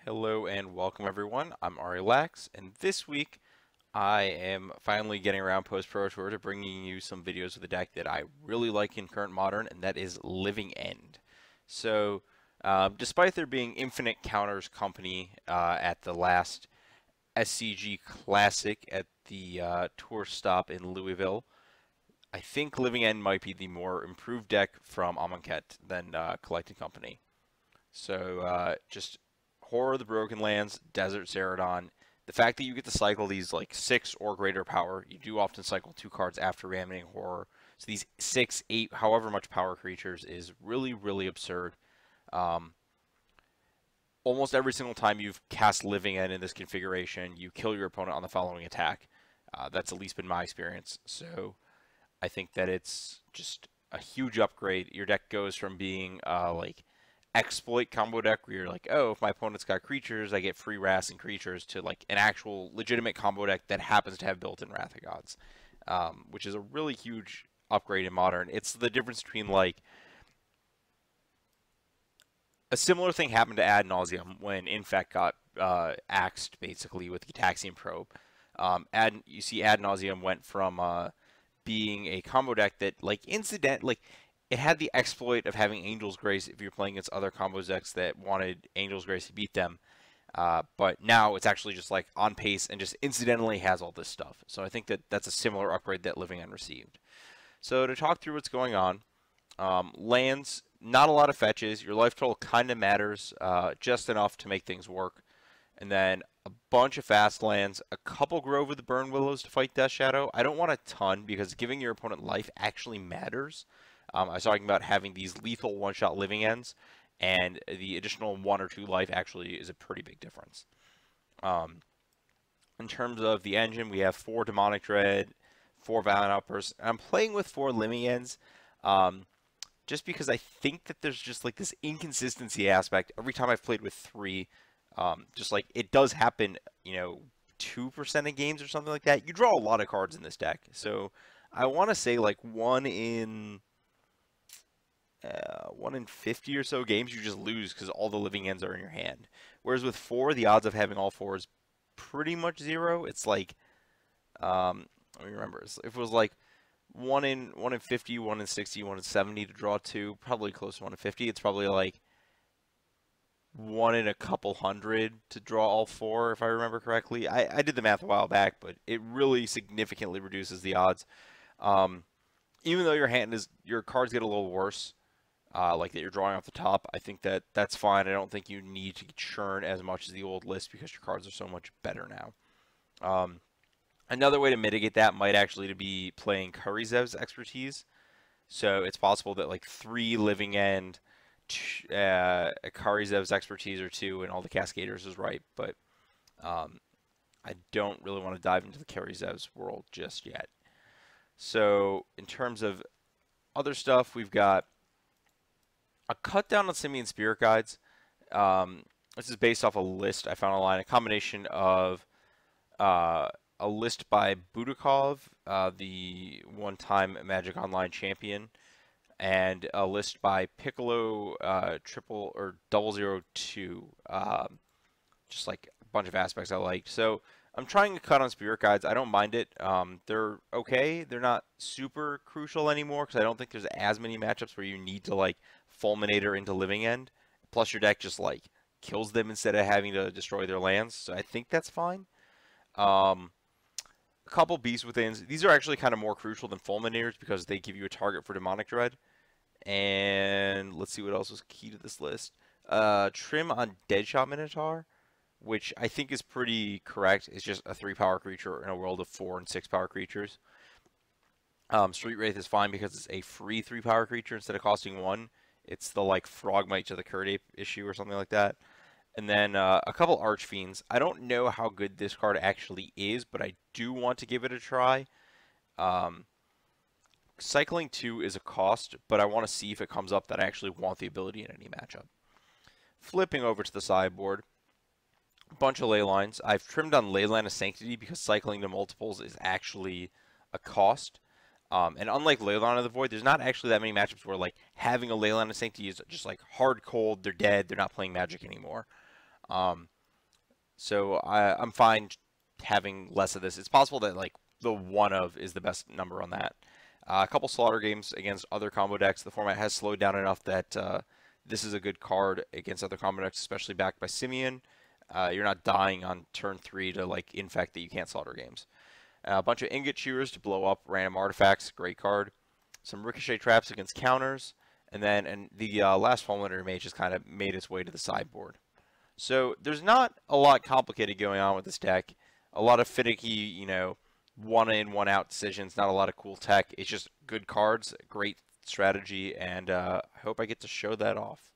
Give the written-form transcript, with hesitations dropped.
Hello and welcome everyone. I'm Ari Lax, and this week I am finally getting around post-Pro Tour to bringing you some videos of the deck that I really like in current Modern, and that is Living End. So, despite there being infinite counters company at the last SCG Classic at the Tour stop in Louisville, I think Living End might be the more improved deck from Amonkhet than Collecting Company. So, just Horror of the Broken Lands, Desert Ceradon. The fact that you get to cycle these like 6 or greater power, you do often cycle 2 cards after reanimating Horror. So these 6, 8, however much power creatures is really, really absurd. Um, Almost every single time you've cast Living End in this configuration, you kill your opponent on the following attack. That's at least been my experience. So I think that it's just a huge upgrade. Your deck goes from being like exploit combo deck where you're like, oh, if my opponent's got creatures, I get free Wraths and creatures, to like an actual legitimate combo deck that happens to have built-in Wrath of Gods, which is a really huge upgrade in Modern. It's the difference between like a similar thing happened to Ad Nauseam when Infect got axed basically with the Gitaxian Probe. You see Ad Nauseam went from being a combo deck that like it had the exploit of having Angel's Grace if you're playing against other combo decks that wanted Angel's Grace to beat them. But now it's actually just like on pace and just incidentally has all this stuff. So I think that that's a similar upgrade that Living End received. So to talk through what's going on, lands, not a lot of fetches. Your life total kind of matters, just enough to make things work. And then a bunch of fast lands, a couple Grove of the Burn Willows to fight Death Shadow. I don't want a ton because giving your opponent life actually matters. I was talking about having these lethal one-shot Living Ends, and the additional 1 or 2 life actually is a pretty big difference. In terms of the engine, we have 4 Demonic Dread, 4 Violent Outbursts. I'm playing with 4 Living Ends, just because I think that there's just like this inconsistency aspect. Every time I've played with 3, just like it does happen, 2% of games or something like that. You draw a lot of cards in this deck, so I want to say like 1 in 50 or so games you just lose because all the Living Ends are in your hand. Whereas with 4, the odds of having all 4 is pretty much 0. It's like, let me remember. If it was like 1 in 50, 1 in 60, 1 in 70 to draw 2, probably close to 1 in 50. It's probably like 1 in a couple hundred to draw all 4, if I remember correctly. I did the math a while back, but it really significantly reduces the odds. Even though your cards get a little worse, like that you're drawing off the top, I think that that's fine. I don't think you need to churn as much as the old list because your cards are so much better now. Another way to mitigate that might actually be playing Kurizev's Expertise. So it's possible that like 3 Living End, Kurizev's Expertise or 2, and all the Cascaders is right. But I don't really want to dive into the Kurizev's world just yet. So in terms of other stuff, we've got a cut down on Simian Spirit Guides. This is based off a list I found online, a combination of a list by Budakov, the one-time Magic Online champion, and a list by Piccolo 002. Just like a bunch of aspects I liked. So I'm trying to cut on Spirit Guides. I don't mind it. They're okay. They're not super crucial anymore because I don't think there's as many matchups where you need to like Fulminator into Living End. Plus your deck just like kills them instead of having to destroy their lands. So I think that's fine. A couple Beast Withins. These are actually kind of more crucial than Fulminators because they give you a target for Demonic Dread. And let's see what else was key to this list. Trim on Deadshot Minotaur, which I think is pretty correct. It's just a 3-power creature in a world of 4 and 6-power creatures. Street Wraith is fine because it's a free 3-power creature instead of costing 1. It's the like Frogmite to the Curdape issue or something like that. And then a couple Archfiends. I don't know how good this card actually is, but I do want to give it a try. Cycling 2 is a cost, but I want to see if it comes up that I actually want the ability in any matchup. Flipping over to the sideboard. A bunch of ley lines. I've trimmed on Leyline of Sanctity because cycling to multiples is actually a cost. And unlike Leyline of the Void, there's not actually that many matchups where like having a Leyline of Sanctity is just like hard cold, they're dead, they're not playing Magic anymore. So I'm fine having less of this. It's possible that like the one of is the best number on that. A couple slaughter games against other combo decks. The format has slowed down enough that this is a good card against other combo decks, especially backed by Simeon. You're not dying on turn 3 to like infect that you can't slaughter games. A bunch of ingot chewers to blow up random artifacts, great card. Some ricochet traps against counters, and then the last Fulminator Mage just kind of made its way to the sideboard. So there's not a lot complicated going on with this deck. A lot of finicky, one in, one out decisions. Not a lot of cool tech. It's just good cards, great strategy, and I hope I get to show that off.